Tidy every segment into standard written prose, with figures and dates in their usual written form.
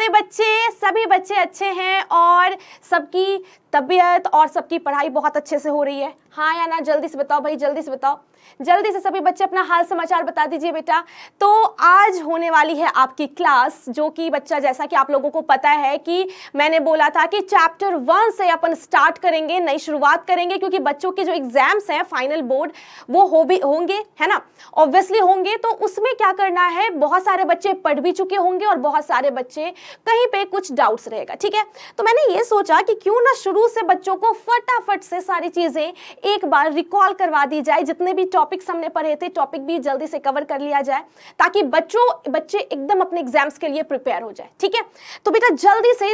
प्यारे बच्चे, सभी बच्चे अच्छे हैं और सबकी तबीयत और सबकी पढ़ाई बहुत अच्छे से हो रही है? हाँ या ना, जल्दी से बताओ भाई, जल्दी से बताओ। जल्दी से सभी बच्चे अपना हाल समाचार बता दीजिए बेटा। तो आज होने वाली है आपकी क्लास, जो कि बच्चा जैसा कि आप लोगों को पता है कि मैंने बोला था कि चैप्टर 1 से अपन स्टार्ट करेंगे, नई शुरुआत करेंगे, क्योंकि बच्चों के जो एग्जाम्स हैं फाइनल बोर्ड वो होंगे, है ना, ऑब्वियसली होंगे। तो उसमें क्या करना है, बहुत सारे बच्चे पढ़ भी चुके होंगे और बहुत सारे बच्चे कहीं पे कुछ डाउट्स रहेगा, ठीक है। तो मैंने ये सोचा कि क्यों ना शुरू से बच्चों को फटाफट से सारी चीजें एक बार रिकॉल करवा दी जाए, जितने भी टॉपिक्स हमने पढ़े थे टॉपिक भी जल्दी से कवर कर लिया जाए, ताकि बच्चे एकदम अपने एग्जाम्स के लिए प्रिपेयर हो जाए, ठीक है। तो बेटा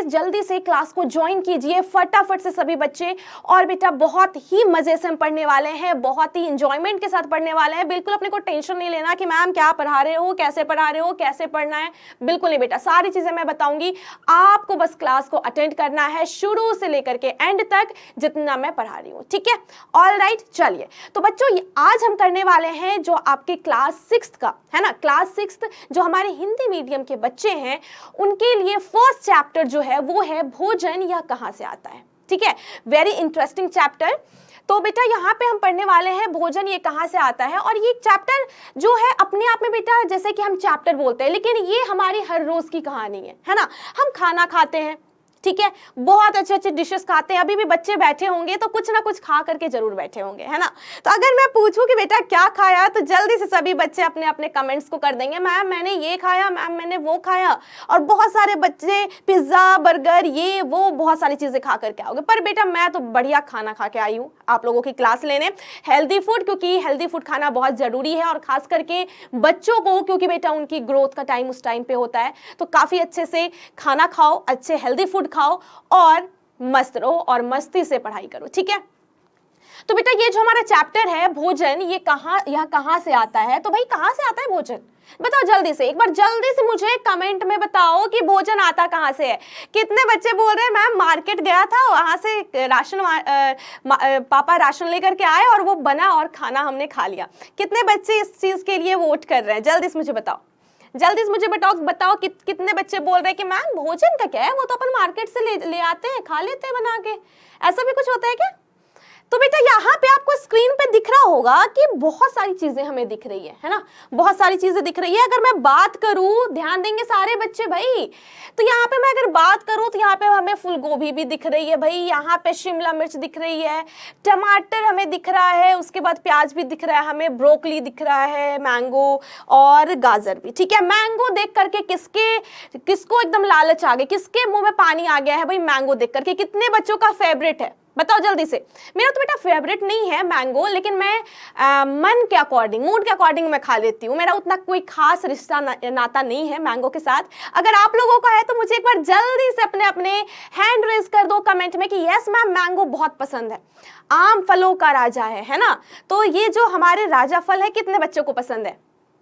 जल्दी से क्लास को ज्वाइन कीजिए फटाफट से सभी बच्चे। और बेटा बहुत ही मजे से हम पढ़ने वाले हैं, बहुत ही इंजॉयमेंट के साथ पढ़ने वाले हैं। बिल्कुल अपने को टेंशन नहीं लेना कि मैम क्या पढ़ा रहे हो, कैसे पढ़ा रहे हो, कैसे पढ़ना है, बिल्कुल नहीं बेटा, सारी चीजें मैं बताऊंगी। आपको बस क्लास को अटेंड करना है शुरू से लेकर के एंड तक, जितना मैं पढ़ा रही हूँ, ठीक है। ऑल राइट, चलिए। तो बच्चों आज हम करने वाले हैं जो आपके क्लास 6 का है ना, क्लास 6 जो हमारे हिंदी मीडियम के बच्चे हैं उनके लिए फर्स्ट चैप्टर जो है वो है भोजन यह कहां से आता है, ठीक है। Very interesting chapter. तो बेटा यहाँ पे हम पढ़ने वाले हैं भोजन ये कहाँ से आता है। और ये चैप्टर जो है अपने आप में बेटा, जैसे कि हम चैप्टर बोलते हैं, लेकिन ये हमारी हर रोज की कहानी है ना। हम खाना खाते हैं, ठीक है, बहुत अच्छे अच्छे डिशेस खाते हैं। अभी भी बच्चे बैठे होंगे तो कुछ ना कुछ खा करके जरूर बैठे होंगे, है ना। तो अगर मैं पूछूं कि बेटा क्या खाया, तो जल्दी से सभी बच्चे अपने अपने कमेंट्स को कर देंगे, मैम मैंने ये खाया, मैम मैंने वो खाया। और बहुत सारे बच्चे पिज्जा बर्गर ये वो बहुत सारी चीजें खा करके आओगे। पर बेटा मैं तो बढ़िया खाना खा के आई हूँ आप लोगों की क्लास लेने, हेल्दी फूड, क्योंकि हेल्दी फूड खाना बहुत जरूरी है। और खास करके बच्चों को, क्योंकि बेटा उनकी ग्रोथ का टाइम उस टाइम पे होता है, तो काफी अच्छे से खाना खाओ, अच्छे हेल्दी फूड खाओ और मस्त रहो और मस्ती से पढ़ाई करो, ठीक है। तो बेटा ये जो हमारा चैप्टर है भोजन, यह कहां से आता है। तो भाई कहां से आता है भोजन, बताओ जल्दी से, एक बार जल्दी से मुझे कमेंट में बताओ कि भोजन आता कहां से है। कितने बच्चे बोल रहे हैं मैम मार्केट गया था, वहां से राशन पापा राशन लेकर के आए और वो बना और खाना हमने खा लिया। कितने बच्चे इस चीज के लिए वोट कर रहे हैं, जल्दी से मुझे बताओ, जल्दी से मुझे बताओ कितने बच्चे बोल रहे हैं कि मैम भोजन का क्या है, वो तो अपन मार्केट से ले आते हैं, खा लेते हैं बना के, ऐसा भी कुछ होता है क्या। तो बेटा यहाँ पे आपको स्क्रीन पे दिख रहा होगा कि बहुत सारी चीजें हमें दिख रही है ना, बहुत सारी चीजें दिख रही है। अगर मैं बात करूं, ध्यान देंगे सारे बच्चे भाई, तो यहाँ पे मैं अगर बात करूं तो यहाँ पे हमें फूल गोभी भी दिख रही है भाई, यहाँ पे शिमला मिर्च दिख रही है, टमाटर हमें दिख रहा है, उसके बाद प्याज भी दिख रहा है हमें, ब्रोकली दिख रहा है, मैंगो और गाजर भी, ठीक है। मैंगो देख करके किसको एकदम लालच आ गई, किसके मुंह में पानी आ गया है भाई मैंगो देख करके। कितने बच्चों का फेवरेट है बताओ जल्दी से। मेरा तो बेटा फेवरेट नहीं है मैंगो, लेकिन मैं मन के अकॉर्डिंग, मूड के अकॉर्डिंग मैं खा लेती हूँ। मेरा उतना कोई खास रिश्ता नाता नहीं है मैंगो के साथ। अगर आप लोगों का है तो मुझे एक बार जल्दी से अपने अपने हैंड रेज कर दो कमेंट में कि यस मैम मैंगो बहुत पसंद है, आम फलों का राजा है ना। तो ये जो हमारे राजा फल है कितने बच्चों को पसंद है,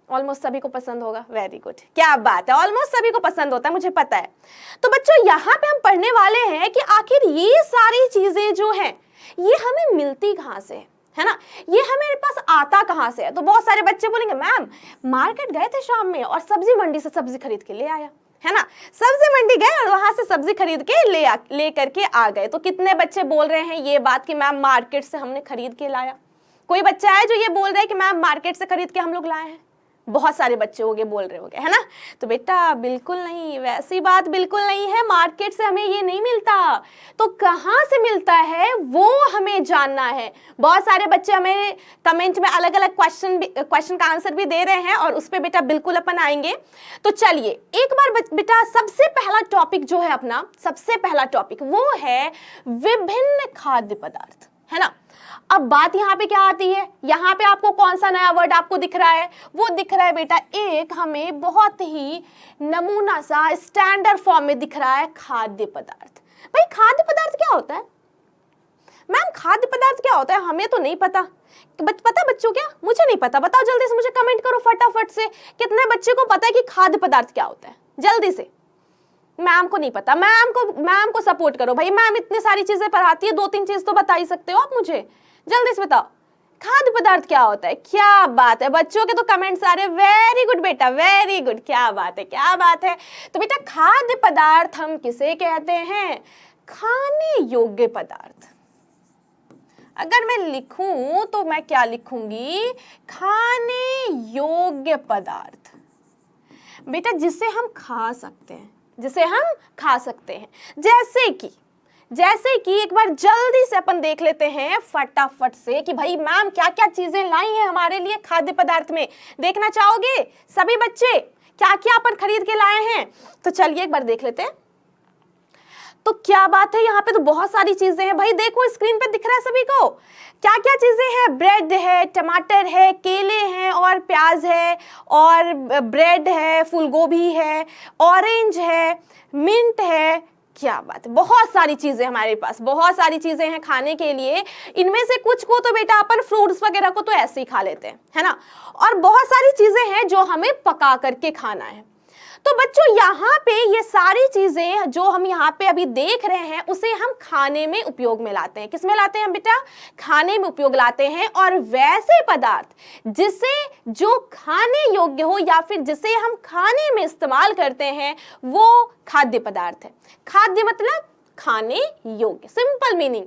ऑलमोस्ट सभी को पसंद होगा, वेरी गुड, क्या बात है, ऑलमोस्ट सभी को पसंद होता है, मुझे पता है। तो बच्चों यहाँ पे हम पढ़ने वाले हैं कि आखिर ये सारी चीजें जो हैं ये हमें मिलती कहाँ से है ना, ये हमारे पास आता कहाँ से है। तो बहुत सारे बच्चे बोलेंगे मैम मार्केट गए थे शाम में और सब्जी मंडी से सब्जी खरीद के ले आया, है ना, सब्जी मंडी गए और वहां से सब्जी खरीद के ले करके आ गए। तो कितने बच्चे बोल रहे हैं ये बात कि मैम मार्केट से हमने खरीद के लाया। कोई बच्चा है जो ये बोल रहा है कि मैम मार्केट से खरीद के हम लोग लाए हैं, बहुत सारे बच्चे होंगे बोल रहे होंगे, है ना। तो बेटा बिल्कुल नहीं, वैसी बात बिल्कुल नहीं है, मार्केट से हमें ये नहीं मिलता। तो कहाँ से मिलता है वो हमें जानना है। बहुत सारे बच्चे हमें कमेंट में अलग अलग क्वेश्चन का आंसर भी दे रहे हैं और उस पर बेटा बिल्कुल अपन आएंगे। तो चलिए एक बार बेटा सबसे पहला टॉपिक जो है अपना, सबसे पहला टॉपिक वो है विभिन्न खाद्य पदार्थ, है ना। अब बात यहाँ पे क्या आती है, यहाँ पे आपको कौन सा नया वर्ड आपको दिख रहा है, वो दिख रहा है बेटा एक हमें बहुत ही नमूना सा स्टैंडर्ड फॉर्म में दिख रहा है खाद्य पदार्थ। भाई खाद्य पदार्थ क्या होता है मैम, खाद्य पदार्थ क्या होता है, हमें तो नहीं पता। पता बच्चों क्या, मुझे नहीं पता, बताओ जल्दी से मुझे कमेंट करो फटाफट से, कितने बच्चे को पता है कि खाद्य पदार्थ क्या होता है, जल्दी से। मैम को नहीं पता, मैम को सपोर्ट करो भाई, मैम इतनी सारी चीजें पढ़ाती है, 2-3 चीज तो बता ही सकते हो आप मुझे, जल्दी से बताओ खाद्य पदार्थ क्या होता है? क्या बात है, बच्चों के तो कमेंट्स आ रहे हैं, वेरी गुड बेटा, वेरी गुड, क्या बात है, क्या बात है। तो बेटा खाद्य पदार्थ हम किसे कहते हैं? खाने योग्य पदार्थ। अगर मैं लिखूं तो मैं क्या लिखूंगी? खाने योग्य पदार्थ। बेटा जिसे हम खा सकते हैं, जिसे हम खा सकते हैं। जैसे कि एक बार जल्दी से अपन देख लेते हैं फटाफट से कि भाई मैम क्या क्या चीजें लाई हैं हमारे लिए खाद्य पदार्थ में। देखना चाहोगे सभी बच्चे क्या क्या अपन खरीद के लाए हैं? तो चलिए एक बार देख लेते हैं। तो क्या बात है, यहाँ पे तो बहुत सारी चीजें हैं भाई, देखो स्क्रीन पे दिख रहा है सभी को क्या क्या चीजें हैं। ब्रेड है, टमाटर है, केले हैं और प्याज है और ब्रेड है, फूलगोभी है, ऑरेंज है, मिंट है। क्या बात है, बहुत सारी चीजें हमारे पास, बहुत सारी चीजें हैं खाने के लिए। इनमें से कुछ को तो बेटा अपन फ्रूट्स वगैरह को तो ऐसे ही खा लेते हैं, है ना, और बहुत सारी चीजें हैं जो हमें पका करके खाना है। तो बच्चों यहाँ पे ये सारी चीजें जो हम यहाँ पे अभी देख रहे हैं उसे हम खाने में उपयोग में लाते हैं। किस में लाते हैं बेटा? खाने में उपयोग लाते हैं। और वैसे पदार्थ जिसे जो खाने योग्य हो या फिर जिसे हम खाने में इस्तेमाल करते हैं वो खाद्य पदार्थ है। खाद्य मतलब खाने योग्य, सिंपल मीनिंग।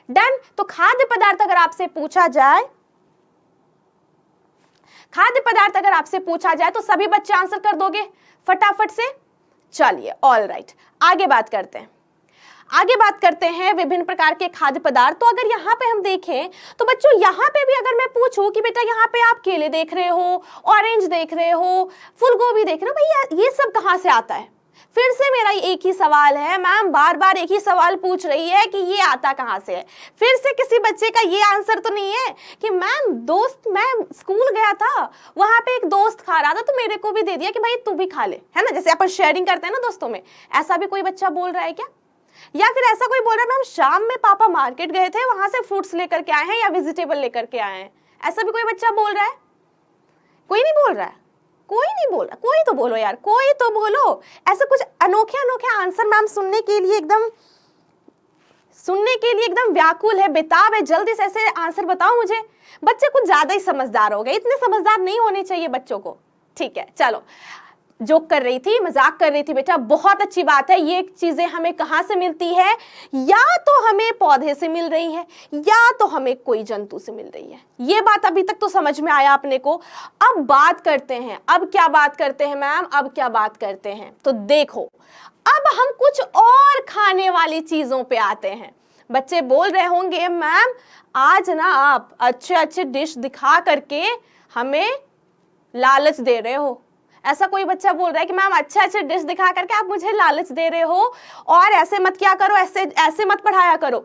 डन। तो खाद्य पदार्थ अगर आपसे पूछा जाए, खाद्य पदार्थ अगर आपसे पूछा जाए तो सभी बच्चे आंसर कर दोगे फटाफट से? चलिए ऑल राइट, आगे बात करते हैं विभिन्न प्रकार के खाद्य पदार्थ। तो अगर यहाँ पे हम देखें तो बच्चों यहाँ पे भी अगर मैं पूछूं कि बेटा यहाँ पे आप केले देख रहे हो, ऑरेंज देख रहे हो, फूलगोभी देख रहे हो, भैया ये सब कहाँ से आता है? फिर से मेरा एक ही सवाल है, मैम बार बार एक ही सवाल पूछ रही है कि ये आता कहाँ से है। फिर से किसी बच्चे का ये आंसर तो नहीं है कि मैम दोस्त, मैं स्कूल गया था वहां पे एक दोस्त खा रहा था तो मेरे को भी दे दिया कि भाई तू भी खा ले, है ना, जैसे अपन शेयरिंग करते हैं ना दोस्तों में। ऐसा भी कोई बच्चा बोल रहा है क्या? या फिर ऐसा कोई बोल रहा है मैम शाम में पापा मार्केट गए थे वहां से फ्रूट्स लेकर के आए हैं या वेजिटेबल लेकर के आए हैं? ऐसा भी कोई बच्चा बोल रहा है? कोई नहीं बोल रहा है, कोई नहीं बोल रहा, कोई तो बोलो यार, कोई तो बोलो। ऐसे कुछ अनोखे अनोखे आंसर मैम सुनने के लिए एकदम व्याकुल है, बेताब है, जल्दी से ऐसे आंसर बताओ मुझे। बच्चे कुछ ज्यादा ही समझदार हो गए, इतने समझदार नहीं होने चाहिए बच्चों को। ठीक है चलो, जोक कर रही थी, मजाक कर रही थी बेटा, बहुत अच्छी बात है। ये चीजें हमें कहाँ से मिलती है? या तो हमें पौधे से मिल रही है या तो हमें कोई जंतु से मिल रही है। ये बात अभी तक तो समझ में आया अपने को। अब बात करते हैं, अब क्या बात करते हैं मैम, अब क्या बात करते हैं? तो देखो अब हम कुछ और खाने वाली चीजों पे आते हैं। बच्चे बोल रहे होंगे मैम आज ना आप अच्छे अच्छे डिश दिखा करके हमें लालच दे रहे हो। ऐसा कोई बच्चा बोल रहा है कि मैम अच्छे अच्छे डिश दिखा करके आप मुझे लालच दे रहे हो और ऐसे मत क्या करो, ऐसे मत पढ़ाया करो।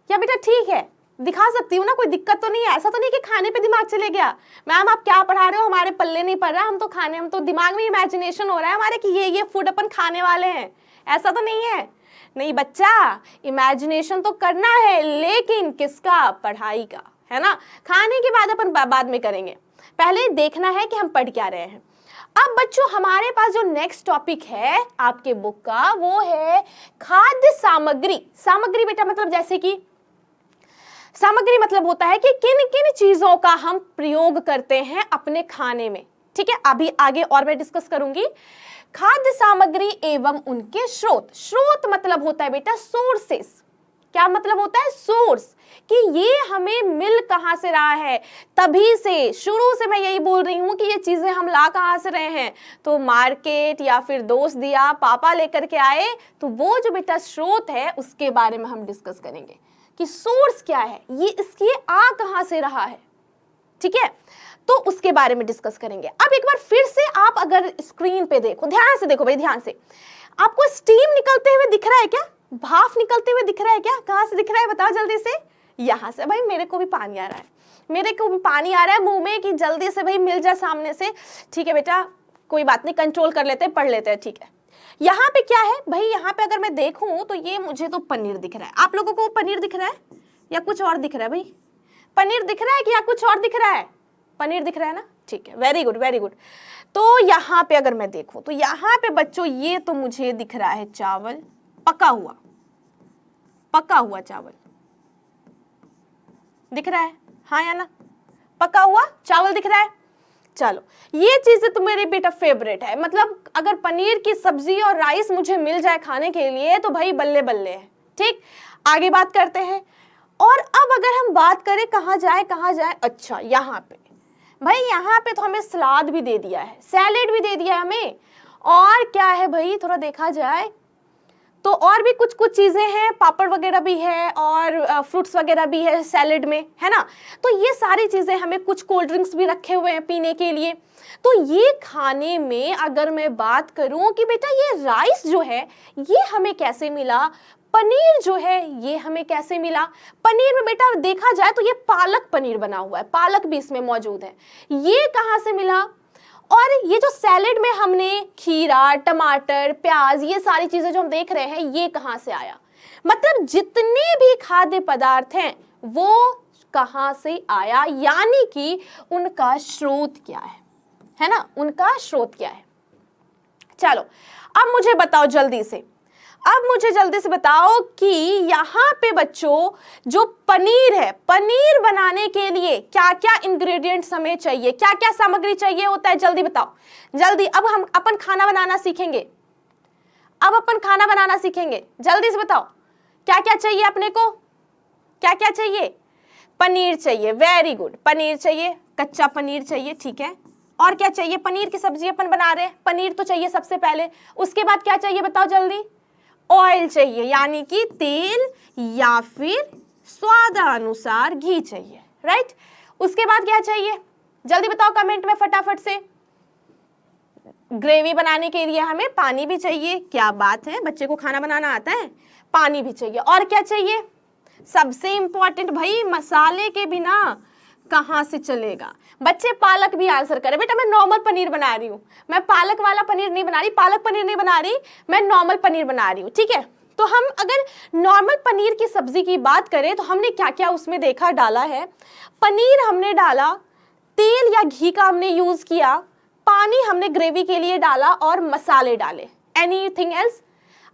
क्या बेटा ठीक है, दिखा सकती हूँ ना, कोई दिक्कत तो नहीं है। ऐसा तो नहीं कि खाने पे दिमाग चले गया, मैम आप क्या पढ़ा रहे हो हमारे पल्ले नहीं पड़ रहा, हम तो दिमाग में इमेजिनेशन हो रहा है हमारे कि ये फूड अपन खाने वाले हैं। ऐसा तो नहीं है। नहीं बच्चा, इमेजिनेशन तो करना है लेकिन किसका? पढ़ाई का, है ना। खाने के बाद अपन बाद में करेंगे, पहले देखना है कि हम पढ़ क्या रहे हैं। अब बच्चों हमारे पास जो नेक्स्ट टॉपिक है आपके बुक का वो है खाद्य सामग्री। सामग्री बेटा मतलब जैसे कि सामग्री मतलब होता है कि किन किन चीजों का हम प्रयोग करते हैं अपने खाने में। ठीक है, अभी आगे और मैं डिस्कस करूंगी। खाद्य सामग्री एवं उनके स्रोत। स्रोत मतलब होता है बेटा सोर्सेस। क्या मतलब होता है? सोर्स, कि ये हमें मिल कहां से रहा है। तभी से शुरू से मैं यही बोल रही हूं कि ये चीजें हम ला कहां से रहे हैं, तो मार्केट या फिर दोस्त दिया, पापा लेकर के आए। तो वो जो बेटा स्रोत है उसके बारे में हम डिस्कस करेंगे कि सोर्स क्या है, ये इसकी आ कहां से रहा है। ठीक है, तो उसके बारे में डिस्कस करेंगे। अब एक बार फिर से आप अगर स्क्रीन पे देखो, ध्यान से देखो भाई, ध्यान से। आपको स्टीम निकलते हुए दिख रहा है क्या? भाप निकलते हुए दिख रहा है क्या? कहां से दिख रहा है बताओ जल्दी से। यहां से। भाई मेरे को भी पानी आ रहा है, मेरे को भी पानी आ रहा है मुंह में कि जल्दी से भाई मिल जाए सामने से। ठीक है बेटा, कोई बात नहीं, कंट्रोल कर लेते हैं, पढ़ लेते हैं। ठीक है, यहाँ पे क्या है भाई? यहाँ पे अगर मैं देखूं तो ये मुझे तो पनीर दिख रहा है। आप लोगों को पनीर दिख रहा है या कुछ और दिख रहा है? भाई पनीर दिख रहा है कि या कुछ और दिख रहा है? पनीर दिख रहा है ना, ठीक है, वेरी गुड वेरी गुड। तो यहाँ पे अगर मैं देखूं तो यहाँ पे बच्चों ये तो मुझे दिख रहा है चावल, पका हुआ चावल दिख रहा है। हाँ या ना? पका हुआ चावल दिख रहा है? चलो, ये चीजें तो मेरी बेटा फेवरेट है, मतलब अगर पनीर की सब्जी और राइस मुझे मिल जाए खाने के लिए तो भाई बल्ले बल्ले है। ठीक, आगे बात करते हैं। और अब अगर हम बात करें कहाँ जाए, अच्छा यहाँ पे भाई, यहाँ पे तो हमें सलाद भी दे दिया है, सैलेड भी दे दिया है हमें, और क्या है भाई, थोड़ा देखा जाए तो और भी कुछ कुछ चीज़ें हैं, पापड़ वगैरह भी है और फ्रूट्स वगैरह भी है सैलेड में, है ना? तो ये सारी चीज़ें, हमें कुछ कोल्ड ड्रिंक्स भी रखे हुए हैं पीने के लिए। तो ये खाने में अगर मैं बात करूं कि बेटा ये राइस जो है ये हमें कैसे मिला, पनीर जो है ये हमें कैसे मिला, पनीर में बेटा देखा जाए तो ये पालक पनीर बना हुआ है, पालक भी इसमें मौजूद है, ये कहाँ से मिला? और ये जो सैलेड में हमने खीरा, टमाटर, प्याज, ये सारी चीजें जो हम देख रहे हैं ये कहाँ से आया? मतलब जितने भी खाद्य पदार्थ हैं वो कहाँ से आया, यानी कि उनका स्रोत क्या है ना? उनका स्रोत क्या है? चलो अब मुझे बताओ जल्दी से, अब मुझे जल्दी से बताओ कि यहाँ पे बच्चों जो पनीर है, पनीर बनाने के लिए क्या क्या इंग्रेडिएंट्स हमें चाहिए, क्या क्या सामग्री चाहिए होता है, जल्दी बताओ जल्दी। अब हम अपन खाना बनाना सीखेंगे, अब अपन खाना बनाना सीखेंगे, जल्दी से बताओ क्या क्या चाहिए अपने को, क्या क्या चाहिए? पनीर चाहिए, वेरी गुड, पनीर चाहिए, कच्चा पनीर चाहिए, ठीक है। और क्या चाहिए? पनीर की सब्जी अपन बना रहे हैं, पनीर तो चाहिए सबसे पहले। उसके बाद क्या चाहिए बताओ जल्दी? ऑयल चाहिए, यानी कि तेल या फिर स्वादानुसार घी चाहिए, राइट। उसके बाद क्या चाहिए जल्दी बताओ कमेंट में फटाफट से। ग्रेवी बनाने के लिए हमें पानी भी चाहिए, क्या बात है, बच्चे को खाना बनाना आता है, पानी भी चाहिए। और क्या चाहिए? सबसे इंपॉर्टेंट भाई, मसाले के बिना कहां से चलेगा। बच्चे पालक भी आंसर करें, बेटा मैं नॉर्मल पनीर बना रही हूं, मैं पालक वाला पनीर नहीं बना रही, पालक पनीर नहीं बना रही, मैं नॉर्मल पनीर बना रही हूं, ठीक है। तो हम अगर नॉर्मल पनीर की सब्जी की बात करें तो हमने क्या क्या उसमें देखा, डाला है, पनीर हमने डाला, तेल या घी का हमने यूज किया, पानी हमने ग्रेवी के लिए डाला और मसाले डाले। Anything else?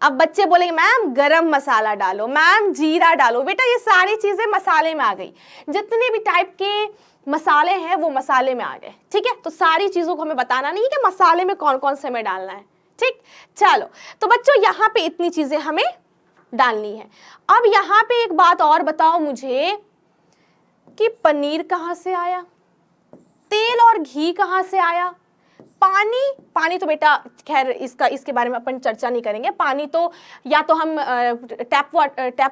अब बच्चे बोलेंगे मैम गरम मसाला डालो, मैम जीरा डालो, बेटा ये सारी चीजें मसाले में आ गई, जितने भी टाइप के मसाले हैं वो मसाले में आ गए, ठीक है। तो सारी चीजों को हमें बताना नहीं है कि मसाले में कौन कौन से हमें डालना है, ठीक। चलो तो बच्चों यहाँ पे इतनी चीजें हमें डालनी है। अब यहाँ पे एक बात और बताओ मुझे कि पनीर कहाँ से आया, तेल और घी कहाँ से आया, पानी तो बेटा खैर इसके बारे में अपन चर्चा नहीं करेंगे। पानी तो या तो हम टैप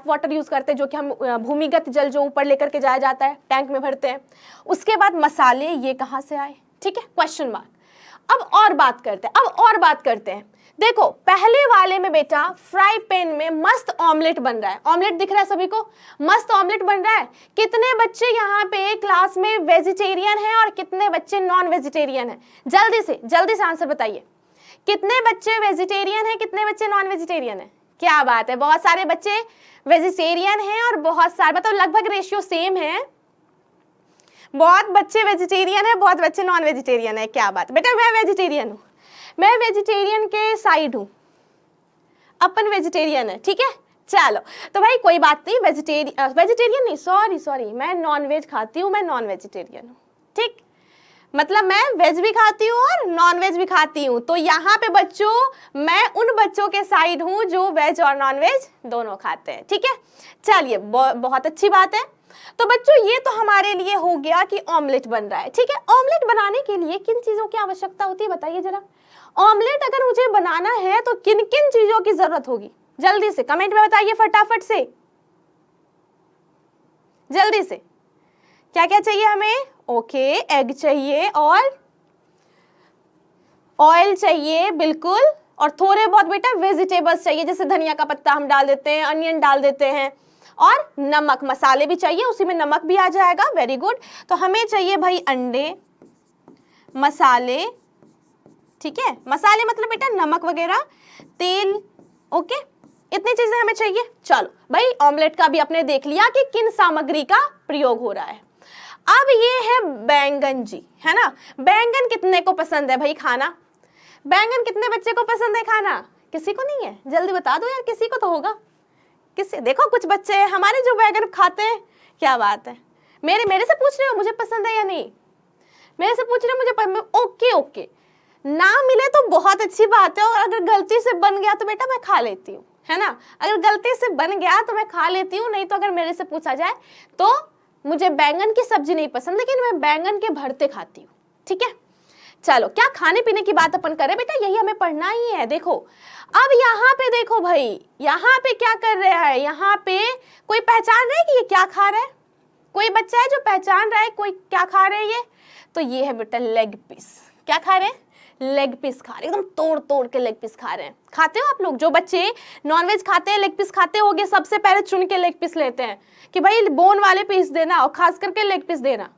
वाटर यूज करते हैं, जो कि हम भूमिगत जल जो ऊपर लेकर के जाया जाता है टैंक में भरते हैं। उसके बाद मसाले ये कहाँ से आए, ठीक है, क्वेश्चन मार्क। अब और बात करते हैं, देखो पहले वाले में बेटा फ्राई पैन में मस्त ऑमलेट बन रहा है, ऑमलेट दिख रहा है सभी को, मस्त ऑमलेट बन रहा है। कितने बच्चे यहाँ पे क्लास में वेजिटेरियन हैं और कितने बच्चे नॉन वेजिटेरियन हैं? जल्दी से आंसर बताइए, कितने बच्चे वेजिटेरियन हैं, कितने बच्चे नॉन वेजिटेरियन हैं? क्या बात है, बहुत सारे बच्चे वेजिटेरियन हैं और बहुत सारे, मतलब लगभग रेशियो सेम है, बहुत बच्चे वेजिटेरियन है, बहुत बच्चे नॉन वेजिटेरियन है। क्या बात, बेटा मैं वेजिटेरियन हूँ, मैं वेजिटेरियन के साइड हूँ, अपन वेजिटेरियन है, ठीक है। चलो तो भाई कोई बात नहीं, वेजिटेरियन नहीं, सॉरी मैं नॉन वेज खाती हूँ, मैं नॉन वेजिटेरियन हूँ, ठीक। मतलब मैं वेज भी खाती हूँ और नॉन वेज भी खाती हूँ। तो यहाँ पे बच्चों मैं उन बच्चों के साइड हूँ जो वेज और नॉन वेज दोनों खाते हैं, ठीक है। चलिए बहुत अच्छी बात है। तो बच्चों ये तो हमारे लिए हो गया कि ऑमलेट बन रहा है, ठीक है। ऑमलेट बनाने के लिए किन चीजों की आवश्यकता होती है बताइए जरा। ऑमलेट अगर मुझे बनाना है तो किन किन चीजों की जरूरत होगी, जल्दी से कमेंट में बताइए फटाफट से, जल्दी से क्या क्या चाहिए हमें? ओके, एग चाहिए और ऑयल चाहिए, बिल्कुल, और थोड़े बहुत बेटा वेजिटेबल्स चाहिए, जैसे धनिया का पत्ता हम डाल देते हैं, अनियन डाल देते हैं, और नमक, मसाले भी चाहिए, उसी में नमक भी आ जाएगा, वेरी गुड। तो हमें चाहिए भाई अंडे, मसाले, ठीक है, मसाले मतलब बेटा नमक वगैरह, तेल, ओके, इतनी चीजें हमें चाहिए। चलो भाई ऑमलेट का भी आपने देख लिया कि किन सामग्री का प्रयोग हो रहा है। अब ये है बैंगन जी, है ना। बैंगन कितने को पसंद है भाई खाना? बैंगन कितने बच्चे को पसंद है खाना? किसी को नहीं है? जल्दी बता दो यार, किसी को तो होगा, किसी, देखो कुछ बच्चे हैं हमारे जो बैंगन खाते हैं, क्या बात है। मेरे से पूछ रहे हो मुझे पसंद है या नहीं? मेरे से पूछ रहे हो मुझे ओके ओके, ना मिले तो बहुत अच्छी बात है, और अगर गलती से बन गया तो बेटा मैं खा लेती हूँ, है ना। अगर गलती से बन गया तो मैं खा लेती हूँ, नहीं तो अगर मेरे से पूछा जाए तो मुझे बैंगन की सब्जी नहीं पसंद, लेकिन मैं बैंगन के भरते खाती हूँ, ठीक है। चलो, क्या खाने पीने की बात अपन करें बेटा, यही हमें पढ़ना ही है। देखो अब यहाँ पे देखो भाई, यहाँ पे क्या कर रहा है, यहाँ पे कोई पहचान रहा है कि ये क्या खा रहा है? कोई बच्चा है जो पहचान रहा है कोई क्या खा रहे हैं ये? तो ये है बेटा लेग पीस। क्या खा रहे हैं? लेग पीस खा रहे हैं, एकदम तोड़ तोड़ के लेग पीस खा रहे हैं। खाते हो आप लोग? जो बच्चे नॉनवेज खाते हैं, लेग पीस खाते होगे, सबसे पहले चुन के लेग पीस लेते हैं कि भाई बोन वाले पीस देना और खास करके लेग पीस देना।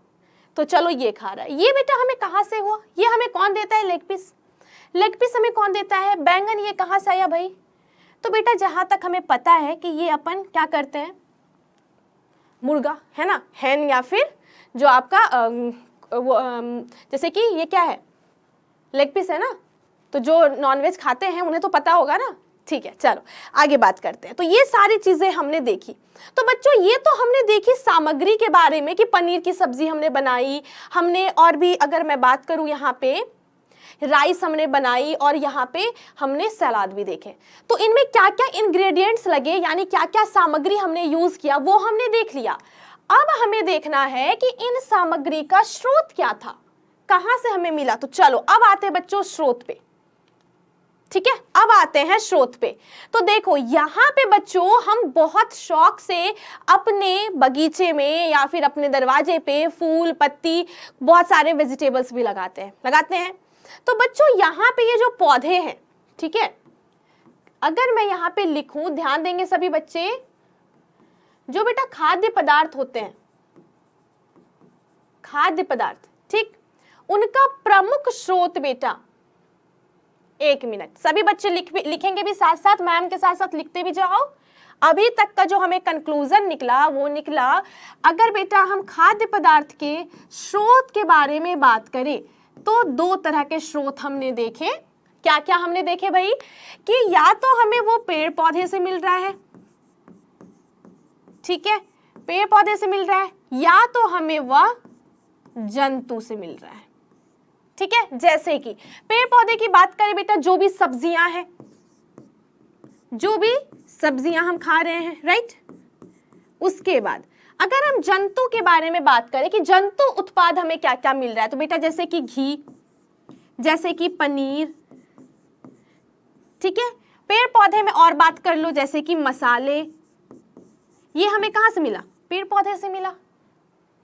तो चलो ये खा रहा है। ये बेटा हमें कहाँ से हुआ? ये हमें कौन देता है? Leg piece. लेग पीस हमें कौन देता है? बैंगन। ये कहाँ से आया भाई? तो बेटा जहाँ तक हमें पता है कि ये अपन क्या करते हैं, मुर्गा, है ना, हैन, या फिर जो आपका जैसे कि ये क्या है, लेग पीस है ना। तो जो नॉनवेज खाते हैं उन्हें तो पता होगा ना। ठीक है, चलो आगे बात करते हैं। तो ये सारी चीजें हमने देखी। तो बच्चों ये तो हमने देखी सामग्री के बारे में कि पनीर की सब्जी हमने बनाई, हमने और भी अगर मैं बात करूं यहाँ पे राइस हमने बनाई, और यहाँ पे हमने सलाद भी देखे। तो इनमें क्या क्या इंग्रेडिएंट्स लगे, यानी क्या क्या सामग्री हमने यूज किया, वो हमने देख लिया। अब हमें देखना है कि इन सामग्री का स्रोत क्या था, कहां से हमें मिला। तो चलो अब आते हैं बच्चों स्रोत पे, ठीक है। अब आते हैं स्रोत पे। तो देखो यहाँ पे बच्चों हम बहुत शौक से अपने बगीचे में या फिर अपने दरवाजे पे फूल पत्ती बहुत सारे वेजिटेबल्स भी लगाते हैं। तो बच्चों यहाँ पे ये जो पौधे हैं, ठीक है, अगर मैं यहाँ पे लिखूं, ध्यान देंगे सभी बच्चे, जो बेटा खाद्य पदार्थ होते हैं, खाद्य पदार्थ, ठीक, उनका प्रमुख स्रोत बेटा, एक मिनट सभी बच्चे लिखेंगे भी साथ साथ, मैम के साथ साथ लिखते भी जाओ। अभी तक का जो हमें कंक्लूजन निकला वो निकला, अगर बेटा हम खाद्य पदार्थ के स्रोत के बारे में बात करें तो दो तरह के स्रोत हमने देखे। क्या क्या हमने देखे भाई? कि या तो हमें वो पेड़ पौधे से मिल रहा है, ठीक है, पेड़ पौधे से मिल रहा है, या तो हमें वह जंतु से मिल रहा है, ठीक है। जैसे कि पेड़ पौधे की बात करें बेटा, जो भी सब्जियां हैं, जो भी सब्जियां हम खा रहे हैं, राइट। उसके बाद अगर हम जंतु के बारे में बात करें कि जंतु उत्पाद हमें क्या क्या मिल रहा है, तो बेटा जैसे कि घी, जैसे कि पनीर, ठीक है। पेड़ पौधे में और बात कर लो, जैसे कि मसाले, ये हमें कहां से मिला? पेड़ पौधे से मिला।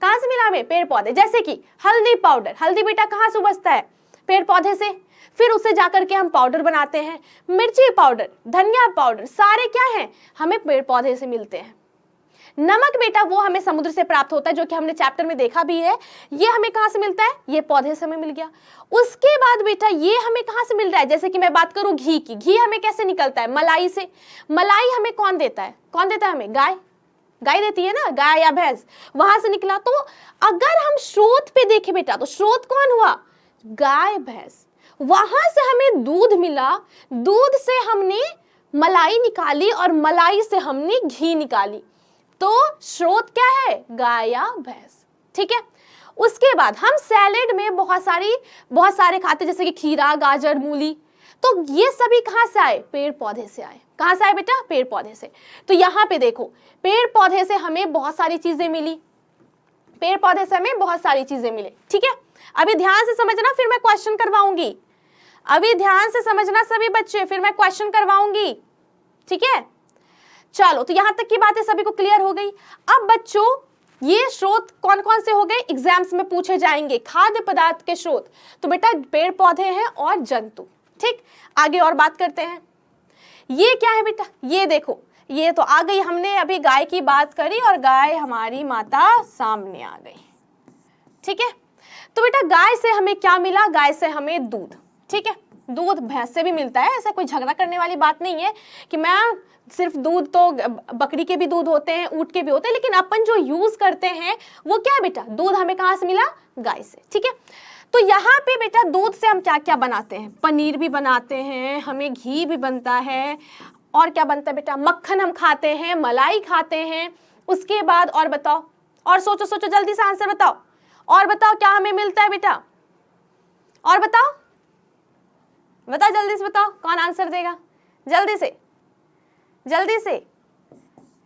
कहां से मिला हमें? पेड़ पौधे। जैसे कि हल्दी पाउडर, हल्दी बेटा कहां से उपजता है? पेड़ पौधे से। फिर उसे जाकर के हम पाउडर बनाते हैं। मिर्ची पाउडर, धनिया पाउडर, सारे क्या हैं? हमें पेड़ पौधे से मिलते हैं। नमक बेटा वो हमें समुद्र से प्राप्त होता है, जो कि हमने चैप्टर में देखा भी है। ये हमें कहां से मिलता है? ये पौधे से हमें मिल गया। उसके बाद बेटा ये हमें कहां से मिल रहा है? जैसे कि मैं बात करूं घी की, घी हमें कैसे निकलता है? मलाई से। मलाई हमें कौन देता है? कौन देता है हमें? गाय। गाय देती है ना, गाय या भैंस, वहां से निकला। तो अगर हम स्रोत पे देखें बेटा, तो स्रोत कौन हुआ? गाय भैंस। वहां से हमें दूध मिला, दूध से हमने मलाई निकाली, और मलाई से हमने घी निकाली। तो स्रोत क्या है? गाय या भैंस, ठीक है। उसके बाद हम सैलेड में बहुत सारे खाते, जैसे कि खीरा, गाजर, मूली। तो ये सभी कहां से आए? पेड़ पौधे से आए। कहां से आए बेटा? पेड़ पौधे से। तो यहाँ पे देखो, पेड़ पौधे से हमें बहुत सारी चीजें मिली, पेड़ पौधे से हमें बहुत सारी चीजें मिली, ठीक है। अभी ध्यान से समझना, फिर मैं क्वेश्चन करवाऊंगी। अभी ध्यान से समझना सभी बच्चे, फिर मैं क्वेश्चन करवाऊंगी, ठीक है। चलो, तो यहां तक की बातें सभी को क्लियर हो गई। अब बच्चों ये स्रोत कौन कौन से हो गए? एग्जाम्स में पूछे जाएंगे खाद्य पदार्थ के स्रोत। तो बेटा पेड़ पौधे हैं और जंतु, ठीक। आगे और बात करते हैं। ये क्या है बेटा? ये देखो, ये तो आ गई, हमने अभी गाय की बात करी और गाय हमारी माता सामने आ गई, ठीक है। तो बेटा गाय से हमें क्या मिला? गाय से हमें दूध, ठीक है। दूध भैंस से भी मिलता है, ऐसा कोई झगड़ा करने वाली बात नहीं है कि मैं सिर्फ दूध, तो बकरी के भी दूध होते हैं, ऊंट के भी होते हैं, लेकिन अपन जो यूज करते हैं वो क्या है बेटा? दूध हमें कहां से मिला? गाय से, ठीक है। तो यहाँ पे बेटा दूध से हम क्या क्या बनाते हैं? पनीर भी बनाते हैं, हमें घी भी बनता है, और क्या बनता है बेटा? मक्खन हम खाते हैं, मलाई खाते हैं। उसके बाद और बताओ, और सोचो सोचो, जल्दी से आंसर बताओ, और बताओ क्या हमें मिलता है बेटा, और बताओ बताओ, जल्दी से बताओ, कौन आंसर देगा, जल्दी से जल्दी से।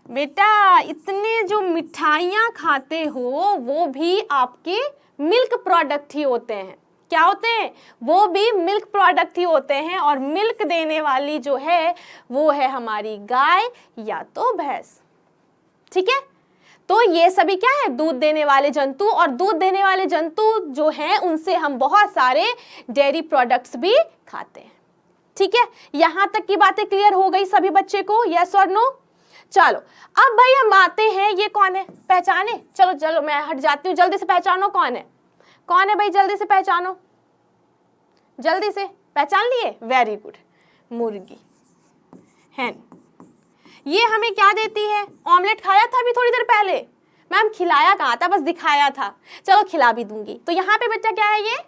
बेटा इतने जो मिठाइयाँ खाते हो वो भी आपके मिल्क प्रोडक्ट ही होते हैं। क्या होते हैं? वो भी मिल्क प्रोडक्ट ही होते हैं, और मिल्क देने वाली जो है वो है हमारी गाय या तो भैंस। ठीक है, तो ये सभी क्या है? दूध देने वाले जंतु, और दूध देने वाले जंतु जो हैं उनसे हम बहुत सारे डेयरी प्रोडक्ट्स भी खाते हैं। ठीक है, यहां तक की बातें क्लियर हो गई सभी बच्चे को? यस और नो? चलो अब भाई हम आते हैं, ये कौन है, पहचाने? चलो चलो मैं हट जाती हूँ, जल्दी से पहचानो कौन है, कौन है भाई, जल्दी से पहचानो, जल्दी से पहचान लिए? वेरी गुड, मुर्गी है। ये हमें क्या देती है? ऑमलेट खाया था अभी थोड़ी देर पहले। मैम खिलाया कहाँ था, बस दिखाया था, चलो खिला भी दूंगी। तो यहाँ पे बच्चा क्या है,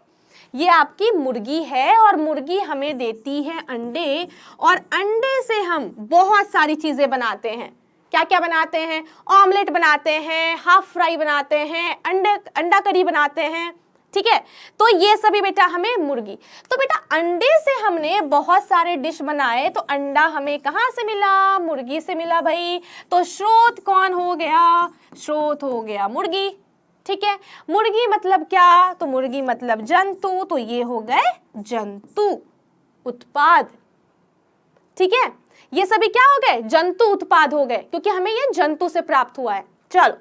ये आपकी मुर्गी है, और मुर्गी हमें देती है अंडे, और अंडे से हम बहुत सारी चीजें बनाते हैं। क्या क्या बनाते हैं? ऑमलेट बनाते हैं, हाफ फ्राई बनाते हैं, अंडा करी बनाते हैं। ठीक है, तो ये सभी बेटा हमें मुर्गी। तो बेटा अंडे से हमने बहुत सारे डिश बनाए, तो अंडा हमें कहाँ से मिला? मुर्गी से मिला भाई। तो स्रोत कौन हो गया? स्रोत हो गया मुर्गी। ठीक है, मुर्गी मतलब क्या? तो मुर्गी मतलब जंतु, तो ये हो गए जंतु उत्पाद। ठीक है, ये सभी क्या हो गए? जंतु उत्पाद हो गए, क्योंकि हमें ये जंतु से प्राप्त हुआ है। चलो,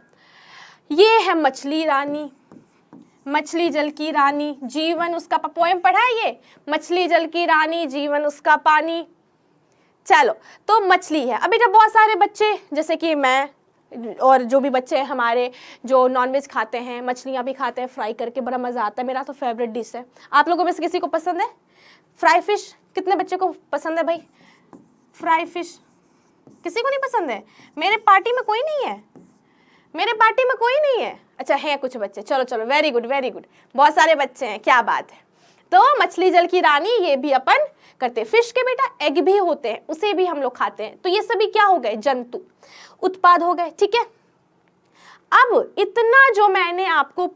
ये है मछली रानी, मछली जल की रानी, जीवन उसका पोएम पढ़ा है ये, मछली जल की रानी जीवन उसका पानी। चलो, तो मछली है। अब बेटा बहुत सारे बच्चे जैसे कि मैं और जो भी बच्चे हमारे जो नॉनवेज खाते हैं, मछलियाँ भी खाते हैं, फ्राई करके बड़ा मज़ा आता है, मेरा तो फेवरेट डिश है। आप लोगों में से किसी को पसंद है फ्राई फिश? कितने बच्चे को पसंद है भाई फ्राई फिश? किसी को नहीं पसंद है? मेरे पार्टी में कोई नहीं है, मेरे पार्टी में कोई नहीं है। अच्छा है कुछ बच्चे, चलो चलो, वेरी गुड वेरी गुड, बहुत सारे बच्चे हैं, क्या बात है। तो मछली जल की रानी ये भी अपन करते हैं। फिश के बेटा एग भी होते हैं, उसे भी हम लोग खाते हैं। तो ये सभी क्या हो गए? जंतु उत्पाद हो गए। ठीक है, अब इतना जो मैंने आपको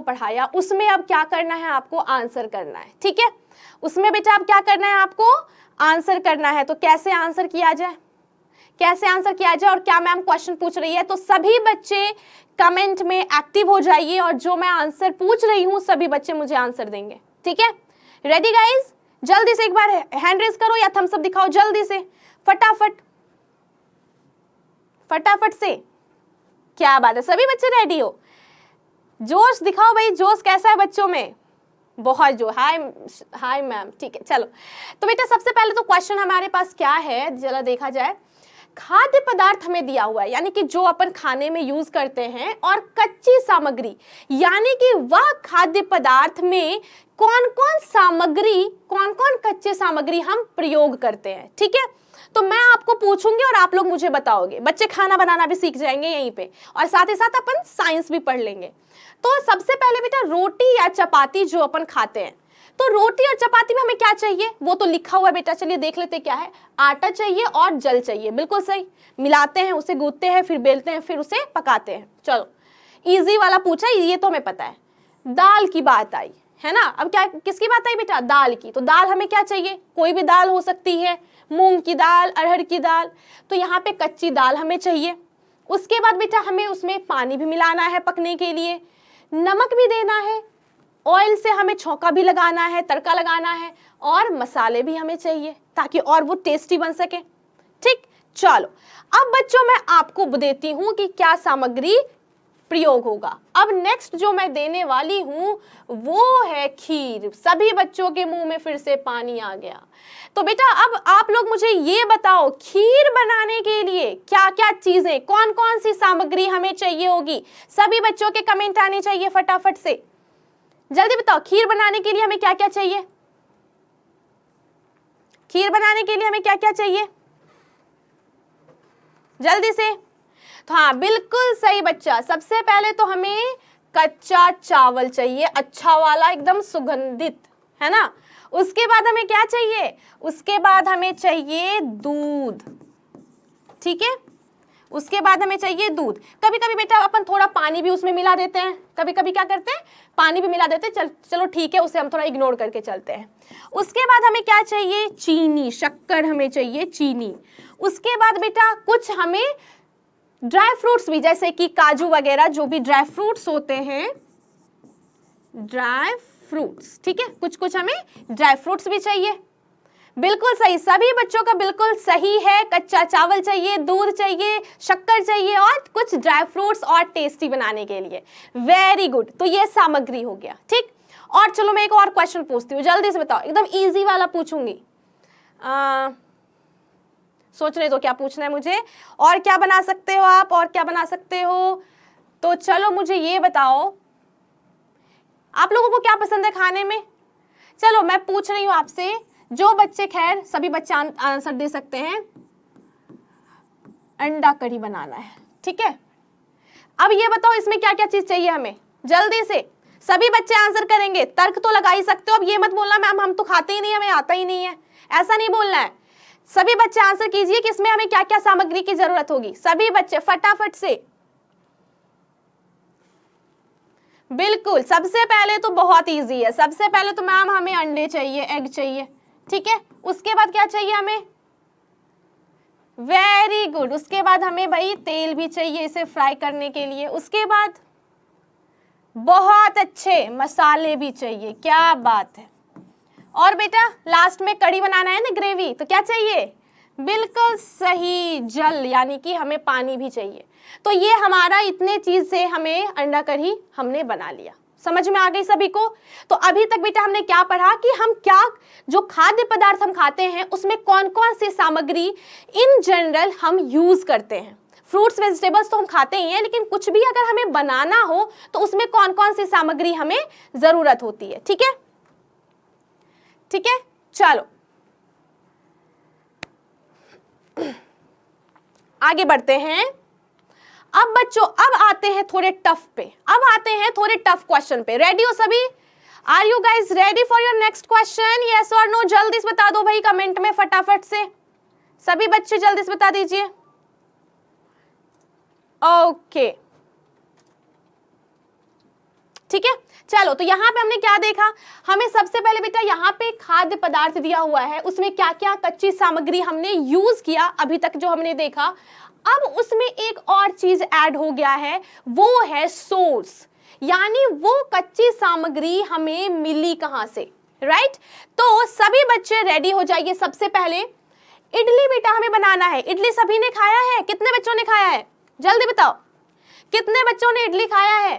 पढ़ाया, उसमें अब क्या करना है? आपको आंसर करना है। ठीक है, उसमें बेटा अब क्या करना है? आपको आंसर करना है। तो कैसे आंसर किया जाए, कैसे आंसर किया जाए, और क्या मैम क्वेश्चन पूछ रही है? तो सभी बच्चे कमेंट में एक्टिव हो जाइए, और जो मैं आंसर पूछ रही हूं सभी बच्चे मुझे आंसर देंगे। ठीक है, रेडी गाइज? जल्दी से एक बार हैंड रेज करो या थम्स अप दिखाओ, जल्दी से, फटाफट फटाफट से। क्या बात है, सभी बच्चे रेडी हो? जोश दिखाओ भाई, जोश कैसा है बच्चों में? बहुत जो, हाय हाय मैम। ठीक है, चलो तो बेटा सबसे पहले तो क्वेश्चन हमारे पास क्या है, जरा देखा जाए। खाद्य पदार्थ हमें दिया हुआ है, यानी कि जो अपन खाने में यूज करते हैं, और कच्ची सामग्री, यानी कि वह खाद्य पदार्थ में कौन कौन सामग्री, कौन कौन कच्चे सामग्री हम प्रयोग करते हैं। ठीक है, तो मैं आपको पूछूंगी और आप लोग मुझे बताओगे। बच्चे खाना बनाना भी सीख जाएंगे यहीं पे, और साथ ही साथ अपन साइंस भी पढ़ लेंगे। तो सबसे पहले बेटा रोटी या चपाती जो अपन खाते हैं, तो रोटी और चपाती में हमें क्या चाहिए? वो तो लिखा हुआ है बेटा, चलिए देख लेते क्या है। आटा चाहिए और जल चाहिए, बिल्कुल सही। मिलाते हैं, उसे गूंथते हैं, फिर बेलते हैं, फिर उसे पकाते हैं। चलो इजी वाला पूछा, ये तो हमें पता है। दाल की बात आई है ना, अब क्या किसकी बात आई बेटा? दाल की। तो दाल हमें क्या चाहिए? कोई भी दाल हो सकती है, मूंग की दाल, अरहर की दाल। तो यहाँ पे कच्ची दाल हमें चाहिए। उसके बाद बेटा हमें उसमें पानी भी मिलाना है पकने के लिए, नमक भी देना है, ऑयल से हमें छौंका भी लगाना है, तड़का लगाना है, और मसाले भी हमें चाहिए ताकि और वो टेस्टी बन सके। ठीक, चलो अब बच्चों मैं आपको देती हूं कि क्या सामग्री प्रयोग होगा। अब नेक्स्ट जो मैं देने वाली हूं वो है खीर। सभी बच्चों के मुंह में फिर से पानी आ गया। तो बेटा अब आप लोग मुझे ये बताओ, खीर बनाने के लिए क्या क्या चीजें, कौन कौन सी सामग्री हमें चाहिए होगी? सभी बच्चों के कमेंट आने चाहिए फटाफट से, जल्दी बताओ। खीर बनाने के लिए हमें क्या क्या चाहिए? खीर बनाने के लिए हमें क्या क्या चाहिए? जल्दी से। तो हाँ बिल्कुल सही बच्चा, सबसे पहले तो हमें कच्चा चावल चाहिए, अच्छा वाला, एकदम सुगंधित, है ना। उसके बाद हमें क्या चाहिए? उसके बाद हमें चाहिए दूध। ठीक है, उसके बाद हमें चाहिए दूध। कभी कभी बेटा अपन थोड़ा पानी भी उसमें मिला देते हैं, कभी कभी क्या करते हैं पानी भी मिला देते हैं, चलो ठीक है, उसे हम थोड़ा इग्नोर करके चलते हैं। उसके बाद हमें क्या चाहिए, चीनी, शक्कर हमें चाहिए, चीनी। उसके बाद बेटा कुछ हमें ड्राई फ्रूट्स भी, जैसे कि काजू वगैरह, जो भी ड्राई फ्रूट्स होते हैं, ड्राई फ्रूट्स, ठीक है, कुछ कुछ हमें ड्राई फ्रूट्स भी चाहिए। बिल्कुल सही, सभी बच्चों का बिल्कुल सही है। कच्चा चावल चाहिए, दूध चाहिए, शक्कर चाहिए और कुछ ड्राई फ्रूट्स और टेस्टी बनाने के लिए। वेरी गुड, तो ये सामग्री हो गया, ठीक। और चलो मैं एक और क्वेश्चन पूछती हूँ, जल्दी से बताओ, एकदम इजी वाला पूछूंगी। सोचने दो क्या पूछना है मुझे, और क्या बना सकते हो आप, और क्या बना सकते हो। तो चलो मुझे ये बताओ, आप लोगों को क्या पसंद है खाने में। चलो मैं पूछ रही हूँ आपसे, जो बच्चे, खैर सभी बच्चे आंसर दे सकते हैं, अंडा कढ़ी बनाना है, ठीक है। अब ये बताओ इसमें क्या क्या चीज चाहिए हमें, जल्दी से सभी बच्चे आंसर करेंगे। तर्क तो लगा ही सकते हो, अब ये मत बोलना मैम हम तो खाते ही नहीं, हमें आता ही नहीं है, ऐसा नहीं बोलना है। सभी बच्चे आंसर कीजिए कि इसमें हमें क्या क्या सामग्री की जरूरत होगी, सभी बच्चे फटाफट से। बिल्कुल, सबसे पहले तो बहुत इजी है, सबसे पहले तो मैम हमें अंडे चाहिए, एग चाहिए, ठीक है। उसके बाद क्या चाहिए हमें, वेरी गुड, उसके बाद हमें भाई तेल भी चाहिए इसे फ्राई करने के लिए। उसके बाद बहुत अच्छे मसाले भी चाहिए, क्या बात है। और बेटा लास्ट में कढ़ी बनाना है ना, ग्रेवी, तो क्या चाहिए, बिल्कुल सही, जल, यानी कि हमें पानी भी चाहिए। तो ये हमारा इतने चीज से हमें अंडा कढ़ी हमने बना लिया। समझ में आ गई सभी को। तो अभी तक बेटा हमने क्या पढ़ा कि हम क्या, जो खाद्य पदार्थ हम खाते हैं उसमें कौन कौन सी सामग्री इन जनरल हम यूज करते हैं। फ्रूट्स वेजिटेबल्स तो हम खाते ही हैं, लेकिन कुछ भी अगर हमें बनाना हो तो उसमें कौन कौन सी सामग्री हमें जरूरत होती है, ठीक है, ठीक है। चलो आगे बढ़ते हैं। अब बच्चों अब आते हैं थोड़े टफ पे, अब आते हैं थोड़े टफ क्वेश्चन पे। रेडी हो सभी, are you guys ready for your next question, yes और नो, जल्दी से बता दो भाई कमेंट में फटाफट से, सभी बच्चे जल्दी से बता दीजिए। ओके ठीक है, चलो तो यहाँ पे हमने क्या देखा, हमें सबसे पहले बेटा यहाँ पे खाद्य पदार्थ दिया हुआ है, उसमें क्या क्या कच्ची सामग्री हमने यूज किया अभी तक जो हमने देखा। अब उसमें एक और चीज ऐड हो गया है, वो है सोर्स, यानी वो कच्ची सामग्री हमें मिली कहां से, राइट। तो सभी बच्चे रेडी हो जाइए। सबसे पहले इडली बेटा हमें बनाना है। इडली सभी ने खाया है, कितने बच्चों ने खाया है, जल्दी बताओ कितने बच्चों ने इडली खाया है।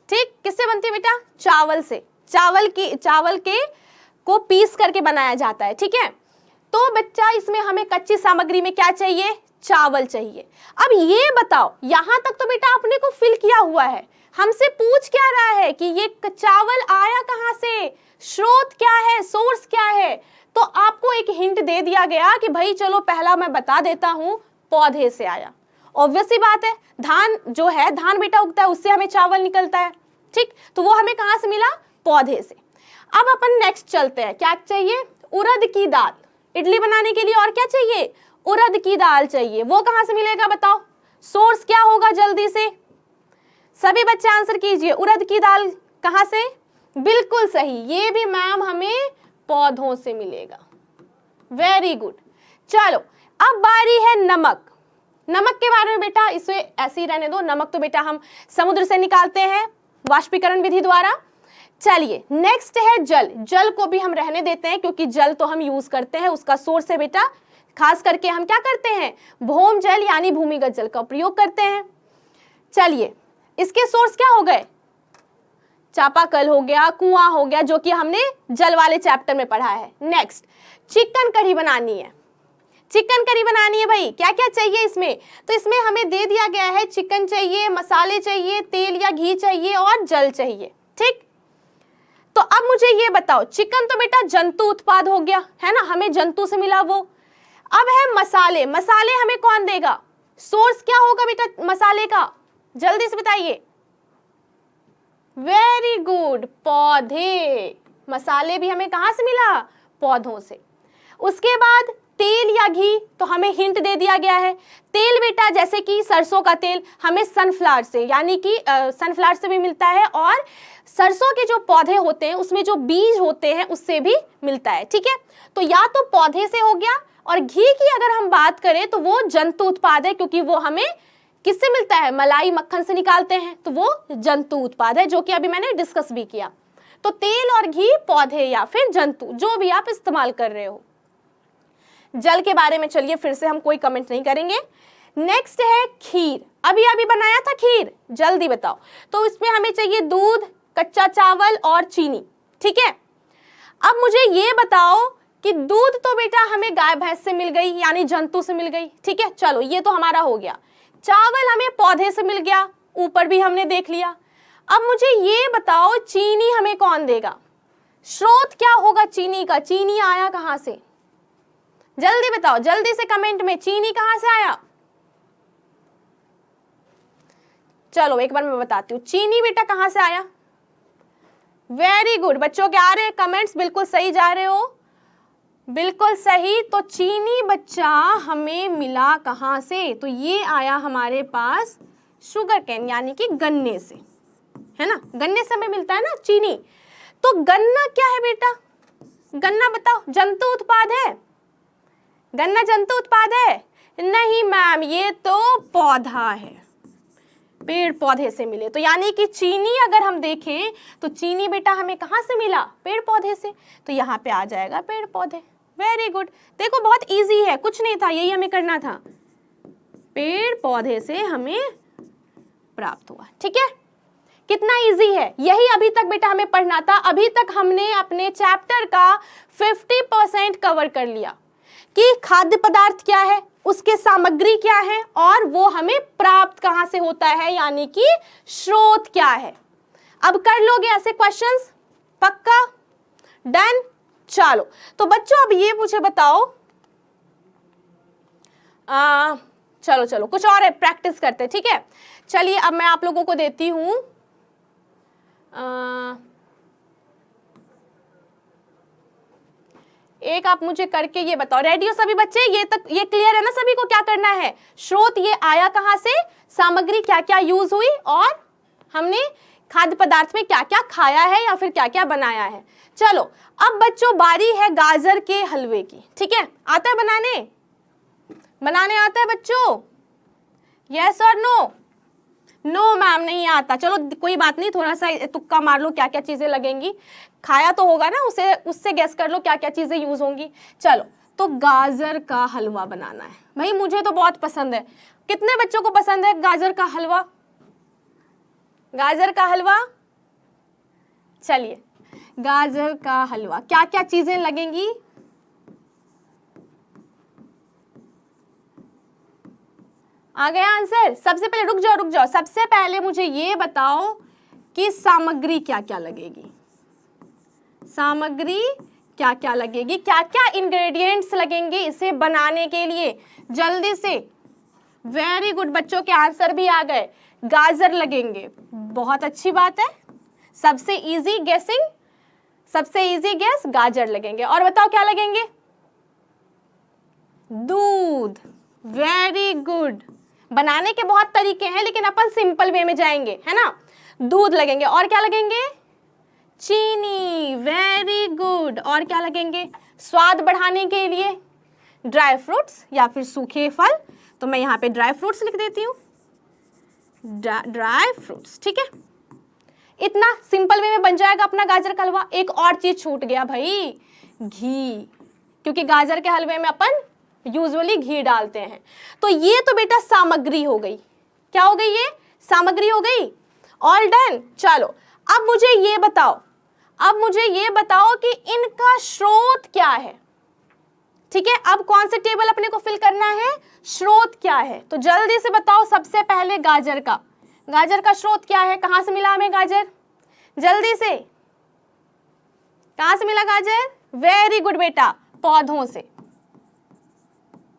ठीक, किससे बनती है बेटा, चावल से, चावल के को पीस करके बनाया जाता है, ठीक है। तो बच्चा इसमें हमें कच्ची सामग्री में क्या चाहिए, चावल चाहिए। अब ये बताओ, यहां तक तो बेटा आपने को फिल किया हुआ है, हमसे पूछ क्या रहा है कि ये चावल आया कहां से, स्रोत क्या है, सोर्स क्या है। तो आपको एक हिंट दे दिया गया कि भाई चलो पहला मैं बता देता हूं, पौधे से आया। ऑब्वियस सी बात है, धान जो है, धान बेटा उगता है, उससे हमें चावल निकलता है, ठीक। तो वो हमें कहां से मिला, पौधे से। अब अपन नेक्स्ट चलते हैं, क्या चाहिए, उड़द की दाल। इडली बनाने के लिए और क्या चाहिए, उड़द की दाल चाहिए। वो कहां से मिलेगा बताओ, सोर्स क्या होगा, जल्दी से सभी बच्चे आंसर कीजिए। उड़द की दाल कहां से, बिल्कुल सही, ये भी मैम हमें पौधों से मिलेगा। Very good. चलो अब बारी है नमक। नमक के बारे में बेटा इसे ऐसे ही रहने दो, नमक तो बेटा हम समुद्र से निकालते हैं वाष्पीकरण विधि द्वारा। चलिए नेक्स्ट है जल। जल को भी हम रहने देते हैं क्योंकि जल तो हम यूज करते हैं, उसका सोर्स है बेटा, खास करके हम क्या करते हैं, भौम जल यानी भूमिगत जल का प्रयोग करते हैं। चलिए इसके सोर्स क्या हो गए, चापाकल हो गया, कुआं हो गया, जो कि हमने जल वाले चैप्टर में पढ़ा है। नेक्स्ट चिकन कढ़ी बनानी है। चिकन करी बनानी है भाई, क्या क्या चाहिए इसमें, तो इसमें हमें दे दिया गया है चिकन चाहिए, मसाले चाहिए, तेल या घी चाहिए और जल चाहिए, ठीक। तो अब मुझे ये बताओ, चिकन तो बेटा जंतु उत्पाद हो गया है ना, हमें जंतु से मिला वो। अब है मसाले। मसाले हमें कौन देगा, सोर्स क्या होगा बेटा मसाले का, जल्दी से बताइए। वेरी गुड, पौधे। मसाले भी हमें कहां से मिला, पौधों से। उसके बाद तेल या घी, तो हमें हिंट दे दिया गया है। तेल बेटा जैसे कि सरसों का तेल हमें सनफ्लावर से, यानी कि सनफ्लावर से भी मिलता है, और सरसों के जो पौधे होते हैं उसमें जो बीज होते हैं उससे भी मिलता है। ठीक है, तो या तो पौधे से हो गया, और घी की अगर हम बात करें तो वो जंतु उत्पाद है, क्योंकि वो हमें किससे मिलता है, मलाई मक्खन से निकालते हैं, तो वो जंतु उत्पाद है, जो कि अभी मैंने डिस्कस भी किया। तो तेल और घी पौधे या फिर जंतु, जो भी आप इस्तेमाल कर रहे हो। जल के बारे में चलिए फिर से हम कोई कमेंट नहीं करेंगे। नेक्स्ट है खीर। अभी अभी बनाया था खीर, जल्दी बताओ। तो इसमें हमें चाहिए दूध, कच्चा चावल और चीनी। ठीक है, अब मुझे ये बताओ कि दूध तो बेटा हमें गाय भैंस से मिल गई, यानी जंतु से मिल गई। ठीक है, चलो ये तो हमारा हो गया। चावल हमें पौधे से मिल गया, ऊपर भी हमने देख लिया। अब मुझे ये बताओ चीनी हमें कौन देगा, स्रोत क्या होगा चीनी का, चीनी आया कहां से, जल्दी बताओ, जल्दी से कमेंट में, चीनी कहां से आया। चलो एक बार मैं बताती हूँ, चीनी बेटा कहां से आया। वेरी गुड बच्चों, के आ रहे हैं कमेंट्स, बिल्कुल सही जा रहे हो, बिल्कुल सही। तो चीनी बच्चा हमें मिला कहां से, तो ये आया हमारे पास शुगर कैन, यानी कि गन्ने से, है ना, गन्ने से हमें मिलता है ना चीनी। तो गन्ना क्या है बेटा, गन्ना बताओ, जंतु उत्पाद है, गन्ना जंतु उत्पाद है? नहीं मैम, ये तो पौधा है, पेड़ पौधे से मिले। तो यानी कि चीनी अगर हम देखें तो चीनी बेटा हमें कहां से मिला, पेड़ पौधे से, तो यहाँ पे आ जाएगा पेड़ पौधे। वेरी गुड, देखो बहुत इजी है, कुछ नहीं था, यही हमें करना था, पेड़ पौधे से हमें प्राप्त हुआ। ठीक है, कितना इजी है, यही अभी तक बेटा हमें पढ़ना था। अभी तक हमने अपने चैप्टर का 50% कवर कर लिया कि खाद्य पदार्थ क्या है, उसके सामग्री क्या है, और वो हमें प्राप्त कहां से होता है, यानी कि स्रोत क्या है। अब कर लोगे ऐसे क्वेश्चंस, पक्का, डन। चलो तो बच्चों अब ये मुझे बताओ, चलो चलो कुछ और है, प्रैक्टिस करते। ठीक है, चलिए अब मैं आप लोगों को देती हूं एक, आप मुझे करके ये बताओ, रेडी हो सभी बच्चे, ये तक ये क्लियर है ना सभी को, क्या करना है, स्रोत ये आया कहां से, सामग्री क्या क्या यूज हुई, और हमने खाद्य पदार्थ में क्या क्या खाया है या फिर क्या क्या बनाया है। चलो अब बच्चों बारी है गाजर के हलवे की। ठीक है, आता है बनाने, बनाने आता है बच्चों, यस और नो, नो मैम नहीं आता। चलो कोई बात नहीं, थोड़ा सा तुक्का मार लो क्या क्या चीजें लगेंगी, खाया तो होगा ना, उसे उससे गेस कर लो क्या क्या चीजें यूज होंगी। चलो तो गाजर का हलवा बनाना है भाई, मुझे तो बहुत पसंद है। कितने बच्चों को पसंद है गाजर का हलवा, गाजर का हलवा। चलिए गाजर का हलवा, क्या क्या चीजें लगेंगी, आ गया आंसर। सबसे पहले रुक जाओ, सबसे पहले मुझे ये बताओ कि सामग्री क्या क्या लगेगी, सामग्री क्या क्या लगेगी, क्या क्या इंग्रेडिएंट्स लगेंगे इसे बनाने के लिए, जल्दी से। वेरी गुड बच्चों, के आंसर भी आ गए, गाजर लगेंगे, बहुत अच्छी बात है, सबसे इजी गेसिंग, सबसे इजी गेस, गाजर लगेंगे। और बताओ क्या लगेंगे, दूध, वेरी गुड। बनाने के बहुत तरीके हैं लेकिन अपन सिंपल वे में जाएंगे, है ना, दूध लगेंगे, और क्या लगेंगे, चीनी, वेरी गुड। और क्या लगेंगे, स्वाद बढ़ाने के लिए ड्राई फ्रूट्स या फिर सूखे फल, तो मैं यहाँ पे ड्राई फ्रूट्स लिख देती हूँ, ड्राई फ्रूट्स। ठीक है, इतना सिंपल वे में बन जाएगा अपना गाजर का हलवा। एक और चीज छूट गया भाई, घी, क्योंकि गाजर के हलवे में अपन यूजुअली घी डालते हैं। तो ये तो बेटा सामग्री हो गई, क्या हो गई, ये सामग्री हो गई। All done. चलो अब मुझे ये बताओ, अब मुझे ये बताओ कि इनका स्रोत क्या है। ठीक है, अब कौन से टेबल अपने को फिल करना है, स्रोत क्या है, तो जल्दी से बताओ। सबसे पहले गाजर का, गाजर का स्रोत क्या है, कहां से मिला हमें गाजर, जल्दी से, कहां से मिला गाजर, वेरी गुड बेटा, पौधों से,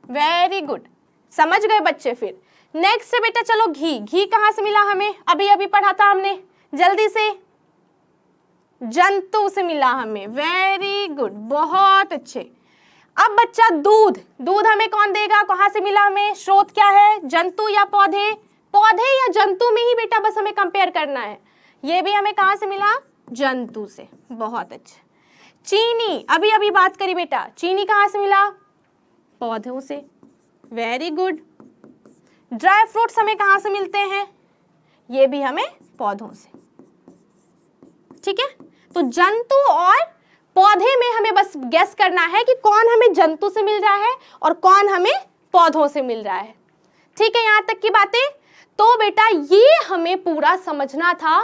वेरी गुड, समझ गए बच्चे। फिर नेक्स्ट है बेटा, चलो घी, घी कहां से मिला हमें, अभी अभी पढ़ा था हमने, जल्दी से, जंतु से मिला हमें, वेरी गुड, बहुत अच्छे। अब बच्चा दूध, दूध हमें कौन देगा, कहाँ से मिला हमें, स्रोत क्या है, जंतु या पौधे, पौधे या जंतु में ही बेटा बस हमें कंपेयर करना है। ये भी हमें कहाँ से मिला, जंतु से, बहुत अच्छा। चीनी, अभी अभी बात करी बेटा, चीनी कहाँ से मिला, पौधों से, वेरी गुड। ड्राई फ्रूट्स हमें कहाँ से मिलते हैं, ये भी हमें पौधों से, ठीक है। तो जंतु और पौधे में हमें बस गेस करना है कि कौन हमें जंतु से मिल रहा है और कौन हमें पौधों से मिल रहा है, ठीक है। यहां तक की बातें, तो बेटा ये हमें पूरा समझना था।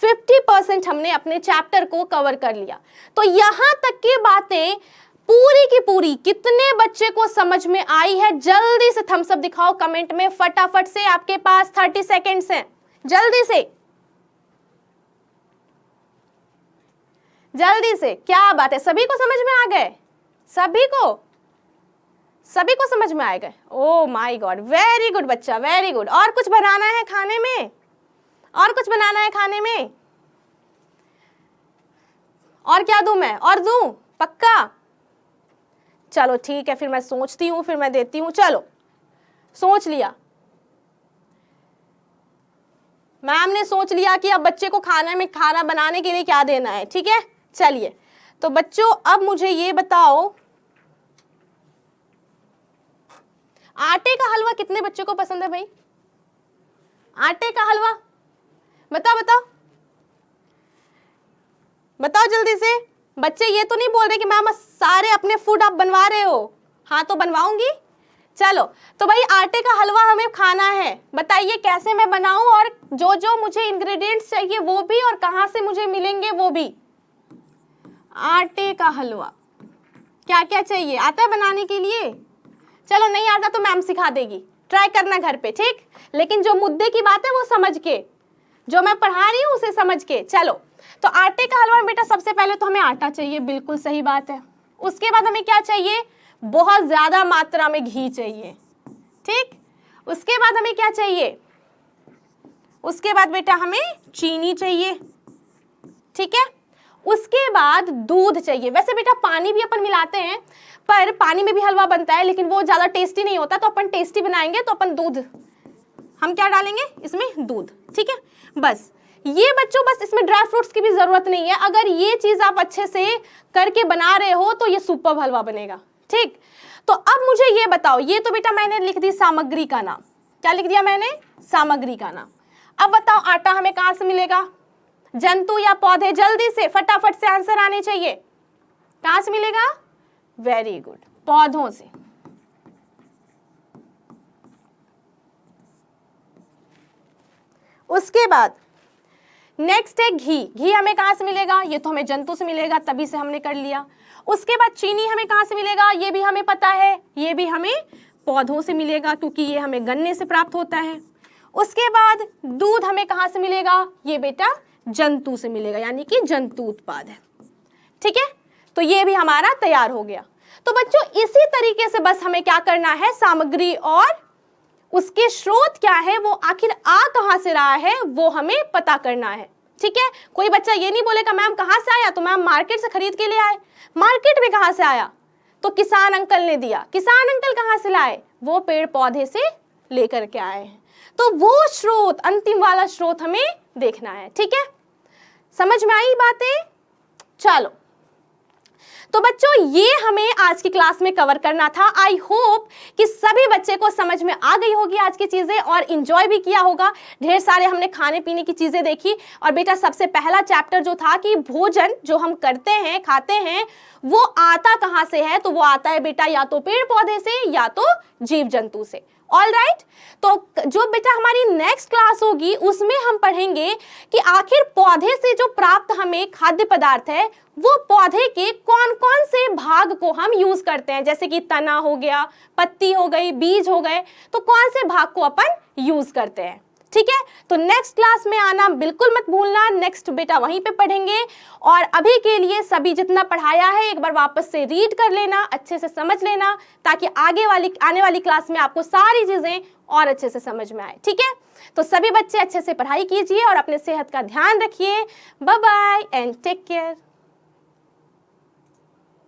50% हमने अपने चैप्टर को कवर कर लिया। तो यहां तक की बातें पूरी की पूरी कितने बच्चे को समझ में आई है, जल्दी से थम्स अप दिखाओ कमेंट में, फटाफट से, आपके पास 30 सेकेंड्स हैं, जल्दी से, जल्दी से। क्या बात है, सभी को समझ में आ गए, सभी को समझ में आ गए, oh my God, very good बच्चा, वेरी गुड। और कुछ बनाना है खाने में, और कुछ बनाना है खाने में, और क्या दूं मैं, और दूं, पक्का, चलो ठीक है, फिर मैं सोचती हूँ, फिर मैं देती हूँ। चलो सोच लिया, मैम ने सोच लिया कि अब बच्चे को खाना बनाने के लिए क्या देना है, ठीक है। चलिए, तो बच्चों अब मुझे ये बताओ, आटे का हलवा कितने बच्चों को पसंद है भाई, आटे का हलवा, बताओ बताओ बताओ जल्दी से। बच्चे ये तो नहीं बोल रहे कि मैम सारे अपने फूड आप बनवा रहे हो, हाँ तो बनवाऊंगी। चलो, तो भाई आटे का हलवा हमें खाना है, बताइए कैसे मैं बनाऊं, और जो जो मुझे इंग्रेडिएंट्स चाहिए वो भी, और कहाँ से मुझे मिलेंगे वो भी। आटे का हलवा क्या क्या चाहिए, आता है बनाने के लिए, चलो नहीं आता तो मैम सिखा देगी, ट्राई करना घर पे, ठीक। लेकिन जो मुद्दे की बात है वो समझ के, जो मैं पढ़ा रही हूँ उसे समझ के। चलो, तो आटे का हलवा में बेटा सबसे पहले तो हमें आटा चाहिए, बिल्कुल सही बात है। उसके बाद हमें क्या चाहिए, बहुत ज्यादा मात्रा में घी चाहिए, ठीक। उसके बाद हमें क्या चाहिए, उसके बाद बेटा हमें चीनी चाहिए, ठीक है। उसके बाद दूध चाहिए। वैसे बेटा पानी भी अपन मिलाते हैं, पर पानी में भी हलवा बनता है, लेकिन वो ज्यादा टेस्टी नहीं होता, तो अपन टेस्टी बनाएंगे तो अपन दूध, हम क्या डालेंगे इसमें, दूध, ठीक है। बस ये बच्चों, बस इसमें ड्राई फ्रूट्स की भी जरूरत नहीं है। अगर ये चीज आप अच्छे से करके बना रहे हो तो ये सुपर हलवा बनेगा, ठीक। तो अब मुझे ये बताओ, ये तो बेटा मैंने लिख दी सामग्री का नाम, क्या लिख दिया मैंने, सामग्री का नाम। अब बताओ आटा हमें कहां से मिलेगा, जंतु या पौधे, जल्दी से फटाफट से आंसर आने चाहिए, कहां से मिलेगा, वेरी गुड, पौधों से। उसके बाद नेक्स्ट है घी, घी हमें कहां से मिलेगा, ये तो हमें जंतु से मिलेगा, तभी से हमने कर लिया। उसके बाद चीनी हमें कहां से मिलेगा, ये भी हमें पता है, ये भी हमें पौधों से मिलेगा, क्योंकि ये हमें गन्ने से प्राप्त होता है। उसके बाद दूध हमें कहां से मिलेगा, ये बेटा जंतु से मिलेगा, यानी कि जंतु उत्पाद है, ठीक है। तो ये भी हमारा तैयार हो गया। तो बच्चों इसी तरीके से बस हमें क्या करना है, सामग्री और उसके स्रोत क्या है, वो आखिर आ कहां से रहा है वो हमें पता करना है, ठीक है। कोई बच्चा ये नहीं बोलेगा मैम कहां से आया, तो मैम मार्केट से खरीद के ले आए। मार्केट में कहां से आया, तो किसान अंकल ने दिया। किसान अंकल कहां से लाए, वो पेड़ पौधे से लेकर के आए हैं। तो वो स्रोत, अंतिम वाला स्रोत हमें देखना है, ठीक है। समझ में आई बातें, चलो। तो बच्चों ये हमें आज की क्लास में कवर करना था। आई होप कि सभी बच्चे को समझ में आ गई होगी आज की चीजें, और इंजॉय भी किया होगा। ढेर सारे हमने खाने पीने की चीजें देखी, और बेटा सबसे पहला चैप्टर जो था कि भोजन जो हम करते हैं, खाते हैं, वो आता कहाँ से है, तो वो आता है बेटा या तो पेड़ पौधे से या तो जीव जंतु से। ऑल राइट, तो जो बेटा हमारी नेक्स्ट क्लास होगी उसमें हम पढ़ेंगे कि आखिर पौधे से जो प्राप्त हमें खाद्य पदार्थ है, वो पौधे के कौन कौन से भाग को हम यूज करते हैं, जैसे कि तना हो गया, पत्ती हो गई, बीज हो गए, तो कौन से भाग को अपन यूज करते हैं, ठीक है। तो नेक्स्ट क्लास में आना बिल्कुल मत भूलना, नेक्स्ट बेटा वहीं पे पढ़ेंगे। और अभी के लिए सभी जितना पढ़ाया है एक बार वापस से रीड कर लेना, अच्छे से समझ लेना, ताकि आने वाली क्लास में आपको सारी चीजें और अच्छे से समझ में आए, ठीक है। तो सभी बच्चे अच्छे से पढ़ाई कीजिए और अपने सेहत का ध्यान रखिए। Bye bye and take care.